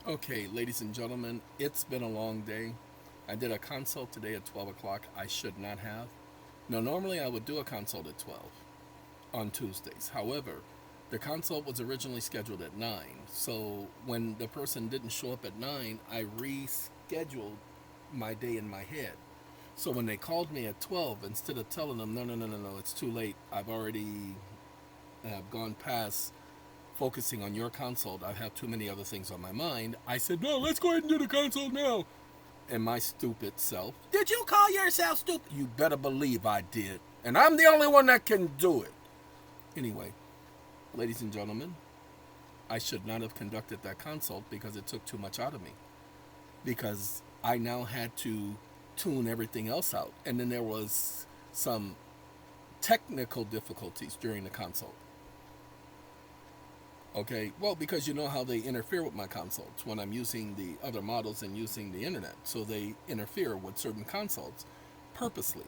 Okay, ladies and gentlemen, it's been a long day. I did a consult today at 12 o'clock. I should not have. Now, normally I would do a consult at 12 on Tuesdays. However, the consult was originally scheduled at 9. So when the person didn't show up at 9, I rescheduled my day in my head. So when they called me at 12, instead of telling them, no, no, no, no, no, it's too late, I've already gone past focusing on your consult. I have too many other things on my mind. I said, no, let's go ahead and do the consult now. And my stupid self, did you call yourself stupid? You better believe I did. And I'm the only one that can do it. Anyway, ladies and gentlemen, I should not have conducted that consult because it took too much out of me. Because I now had to tune everything else out. And then there was some technical difficulties during the consult. Okay, well, because you know how they interfere with my consults when I'm using the other models and using the internet. So they interfere with certain consults purposely.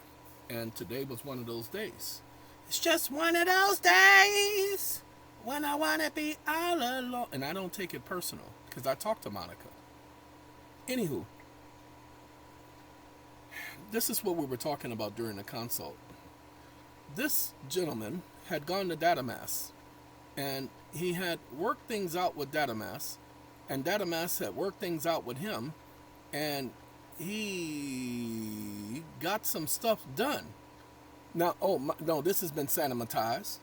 And today was one of those days. It's just one of those days when I want to be all alone. And I don't take it personal because I talked to Monica. Anywho, this is what we were talking about during the consult. This gentleman had gone to Datamass and he had worked things out with Datamass, and Datamass had worked things out with him, and he got some stuff done. Now, no, this has been sanitized,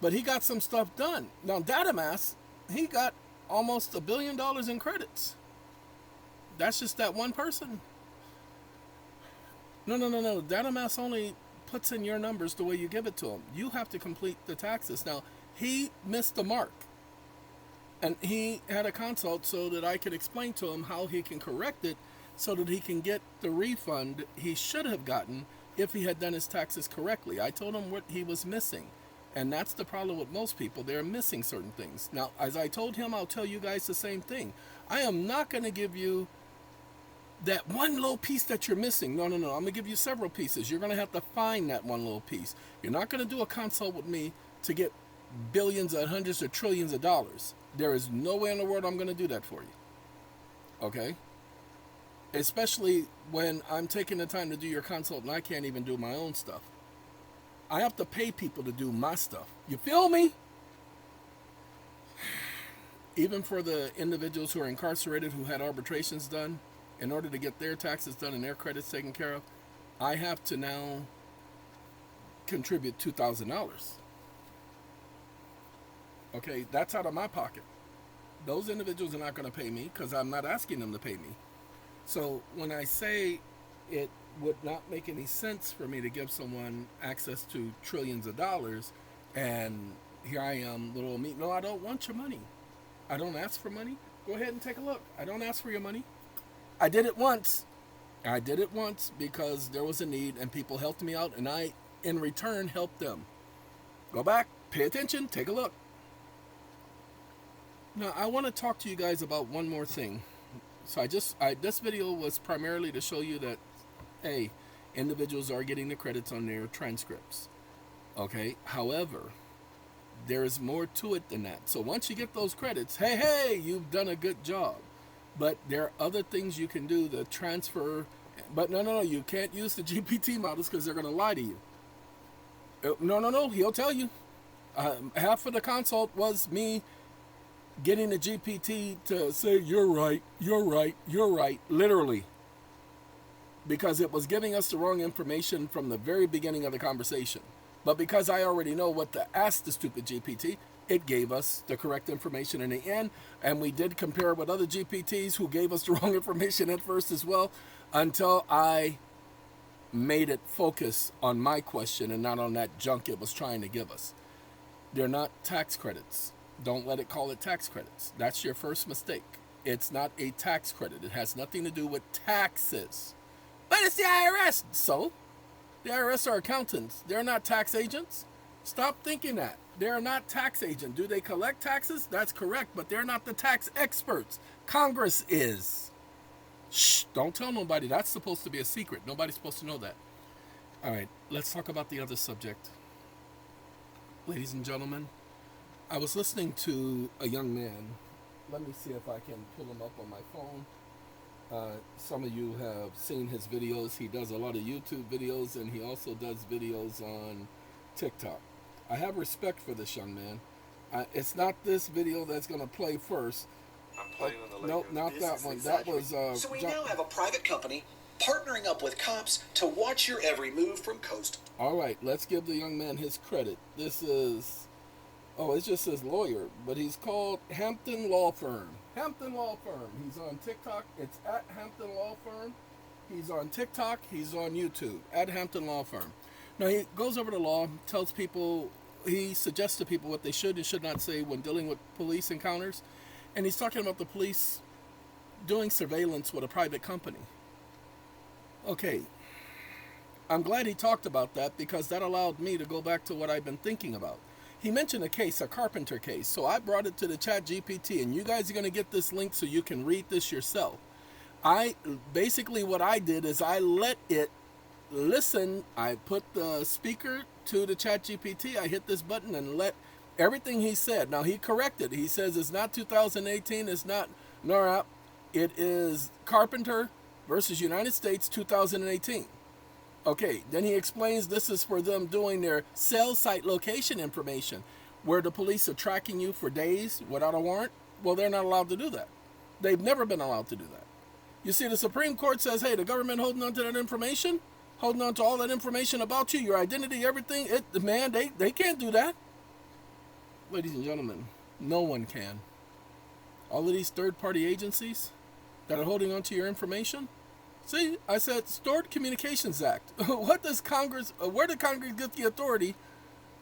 but he got some stuff done. Now, Datamass, he got almost $1 billion in credits. That's just that one person. No, no, no, no. Datamass only puts in your numbers the way you give it to him. You have to complete the taxes. Now, he missed the mark. And he had a consult so that I could explain to him how he can correct it so that he can get the refund he should have gotten if he had done his taxes correctly. I told him what he was missing. And that's the problem with most people. They're missing certain things. Now, as I told him, I'll tell you guys the same thing. I am not going to give you that one little piece that you're missing. No, no, no. I'm going to give you several pieces. You're going to have to find that one little piece. You're not going to do a consult with me to get billions or hundreds or trillions of dollars. There is no way in the world I'm going to do that for you. Okay? Especially when I'm taking the time to do your consult and I can't even do my own stuff. I have to pay people to do my stuff. You feel me? Even for the individuals who are incarcerated who had arbitrations done, in order to get their taxes done and their credits taken care of, I have to now contribute $2,000. Okay, that's out of my pocket. Those individuals are not going to pay me because I'm not asking them to pay me. So when I say it would not make any sense for me to give someone access to trillions of dollars, and here I am, little me. No, I don't want your money. I don't ask for money. Go ahead and take a look. I don't ask for your money. I did it once. I did it once because there was a need and people helped me out, and I, in return, helped them. Go back, pay attention, take a look. Now, I want to talk to you guys about one more thing. So this video was primarily to show you that, hey, individuals are getting the credits on their transcripts. Okay, however, there is more to it than that. So once you get those credits, hey, you've done a good job. But there are other things you can do to transfer. But no, you can't use the GPT models because they're going to lie to you. No, he'll tell you. Half of the consult was me getting the GPT to say, you're right, literally. Because it was giving us the wrong information from the very beginning of the conversation. But because I already know what to ask the stupid GPT, it gave us the correct information in the end. And we did compare it with other GPTs who gave us the wrong information at first as well, until I made it focus on my question and not on that junk it was trying to give us. They're not tax credits. Don't let it call it tax credits. That's your first mistake. It's not a tax credit. It has nothing to do with taxes. But it's the IRS. So, the IRS are accountants. They're not tax agents. Stop thinking that. They're not tax agents. Do they collect taxes? That's correct, but they're not the tax experts. Congress is. Shh, don't tell nobody. That's supposed to be a secret. Nobody's supposed to know that. All right, let's talk about the other subject. Ladies and gentlemen, I was listening to a young man let me see if I can pull him up on my phone. Some of you have seen his videos. He does a lot of YouTube videos, and he also does videos on TikTok. I have respect for this young man. It's not this video that's going to play first. I'm playing on the Lakers. Nope, not that one. That was. So we now have a private company partnering up with cops to watch your every move from coast. All right, let's give the young man his credit. This is. Oh, it just says lawyer, but he's called Hampton Law Firm. Hampton Law Firm. He's on TikTok. It's at Hampton Law Firm. He's on TikTok. He's on YouTube at Hampton Law Firm. Now, he goes over the law, tells people, he suggests to people what they should and should not say when dealing with police encounters. And he's talking about the police doing surveillance with a private company. Okay. I'm glad he talked about that because that allowed me to go back to what I've been thinking about. He mentioned a case, a carpenter case. So I brought it to the chat GPT, and you guys are going to get this link so you can read this yourself. Basically what I did is I let it listen. I put the speaker to the chat GPT. I hit this button and let everything he said. Now he corrected. He says it's not 2018. It's not NARAP. It is Carpenter versus United States 2018. Okay, then he explains this is for them doing their cell site location information, where the police are tracking you for days without a warrant. Well, they're not allowed to do that. They've never been allowed to do that. You see, the Supreme Court says, hey, the government holding on to that information, holding on to all that information about you, your identity, everything, man, they can't do that. Ladies and gentlemen, no one can. All of these third-party agencies that are holding on to your information. See, I said Stored Communications Act. What does Congress, where did Congress get the authority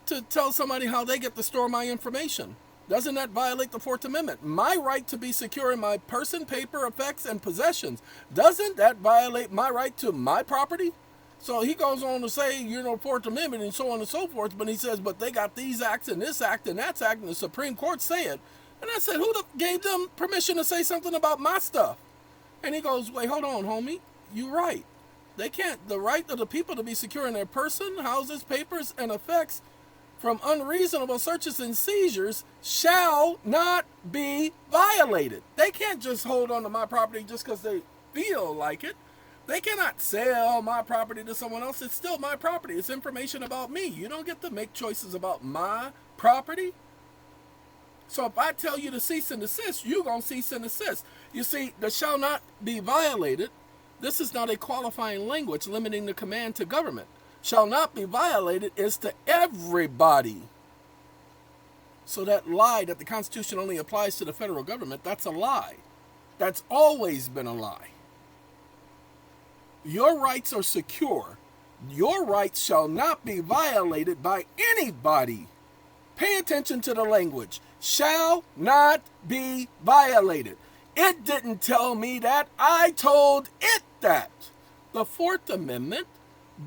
to tell somebody how they get to store my information? Doesn't that violate the Fourth Amendment? My right to be secure in my person, paper, effects, and possessions. Doesn't that violate my right to my property? So he goes on to say, Fourth Amendment and so on and so forth, but he says, but they got these acts and this act and that act, and the Supreme Court say it. And I said, who gave them permission to say something about my stuff? And he goes, wait, hold on, homie. You're right. They can't. The right of the people to be secure in their person, houses, papers, and effects from unreasonable searches and seizures shall not be violated. They can't just hold on to my property just because they feel like it. They cannot sell my property to someone else. It's still my property. It's information about me. You don't get to make choices about my property. So if I tell you to cease and desist, you're going to cease and desist. You see, the shall not be violated. This is not a qualifying language limiting the command to government. Shall not be violated is to everybody. So that lie that the Constitution only applies to the federal government, that's a lie. That's always been a lie. Your rights are secure. Your rights shall not be violated by anybody. Pay attention to the language. Shall not be violated. It didn't tell me that. I told it that. The Fourth Amendment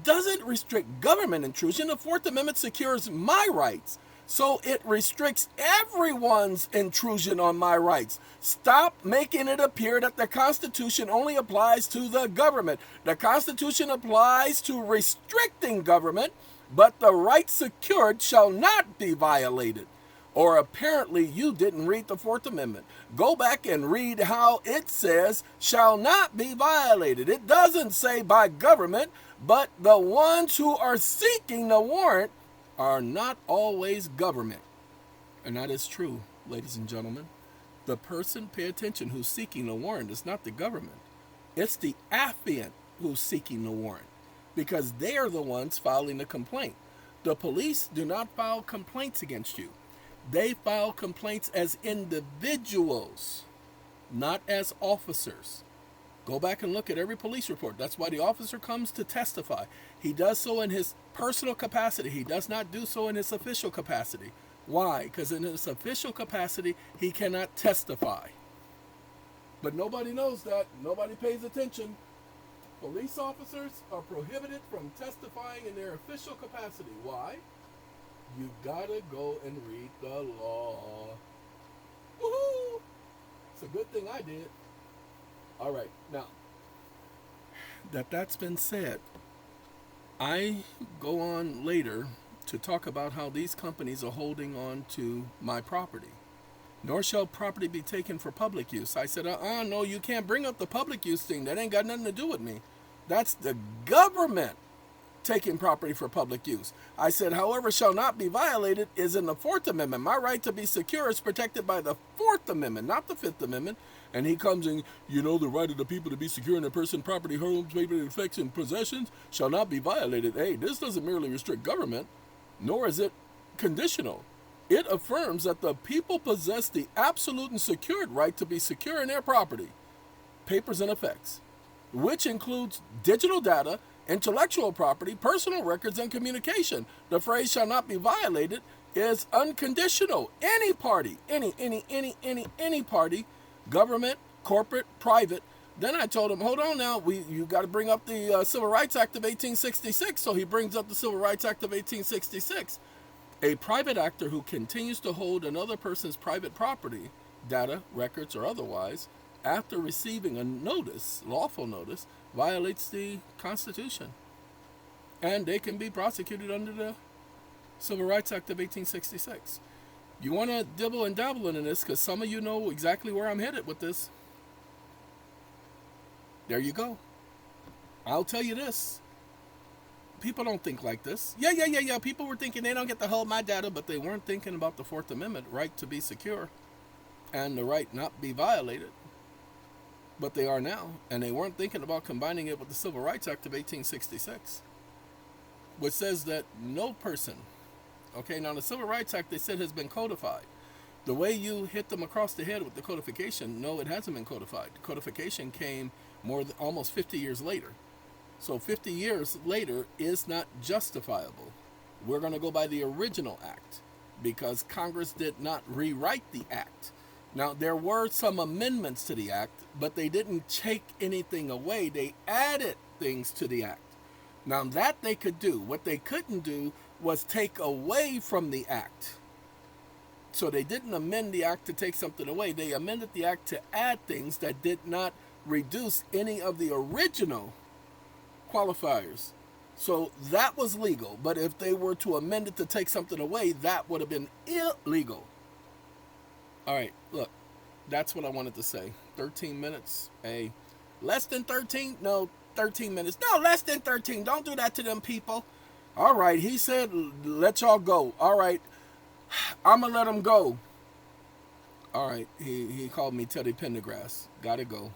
doesn't restrict government intrusion. The Fourth Amendment secures my rights. So it restricts everyone's intrusion on my rights. Stop making it appear that the Constitution only applies to the government. The Constitution applies to restricting government, but the rights secured shall not be violated. Or apparently you didn't read the Fourth Amendment. Go back and read how it says shall not be violated. It doesn't say by government, but the ones who are seeking the warrant are not always government. And that is true, ladies and gentlemen. The person, pay attention, who's seeking the warrant is not the government. It's the affiant who's seeking the warrant, because they are the ones filing the complaint. The police do not file complaints against you. They file complaints as individuals, not as officers. Go back and look at every police report. That's why the officer comes to testify. He does so in his personal capacity. He does not do so in his official capacity. Why? Because in his official capacity, he cannot testify. But nobody knows that. Nobody pays attention. Police officers are prohibited from testifying in their official capacity. Why? You gotta go and read the law. Woohoo! It's a good thing I did. All right, now that's been said, I go on later to talk about how these companies are holding on to my property. Nor shall property be taken for public use. I said, no, you can't bring up the public use thing. That ain't got nothing to do with me. That's the government taking property for public use. I said, however, shall not be violated is in the Fourth Amendment. My right to be secure is protected by the Fourth Amendment, not the Fifth Amendment. And he comes in, the right of the people to be secure in their person, property, homes, paper, effects, and possessions shall not be violated. Hey, this doesn't merely restrict government, nor is it conditional. It affirms that the people possess the absolute and secured right to be secure in their property, papers, and effects, which includes digital data, intellectual property, personal records, and communication. The phrase shall not be violated is unconditional. Any party, any party, government, corporate, private. Then I told him, hold on now, you got to bring up the Civil Rights Act of 1866. So he brings up the Civil Rights Act of 1866. A private actor who continues to hold another person's private property, data, records, or otherwise, after receiving a notice, lawful notice, violates the Constitution. And they can be prosecuted under the Civil Rights Act of 1866. You want to dibble and dabble in this because some of you know exactly where I'm headed with this. There you go. I'll tell you this. People don't think like this. Yeah. People were thinking they don't get to hold my data, but they weren't thinking about the Fourth Amendment, right to be secure, and the right not be violated. But they are now, and they weren't thinking about combining it with the Civil Rights Act of 1866, which says that no person, now the Civil Rights Act, they said, has been codified. The way you hit them across the head with the codification, no, it hasn't been codified. The codification came almost 50 years later. So 50 years later is not justifiable. We're going to go by the original act because Congress did not rewrite the act. Now, there were some amendments to the act, but they didn't take anything away. They added things to the act. Now, that they could do. What they couldn't do was take away from the act. So they didn't amend the act to take something away. They amended the act to add things that did not reduce any of the original qualifiers. So that was legal. But if they were to amend it to take something away, that would have been illegal. All right, look, that's what I wanted to say. 13 minutes. Hey, less than 13? No, 13 minutes. No, less than 13. Don't do that to them people. All right, he said, let y'all go. All right, I'm going to let him go. All right, he called me Teddy Pendergrass. Gotta go.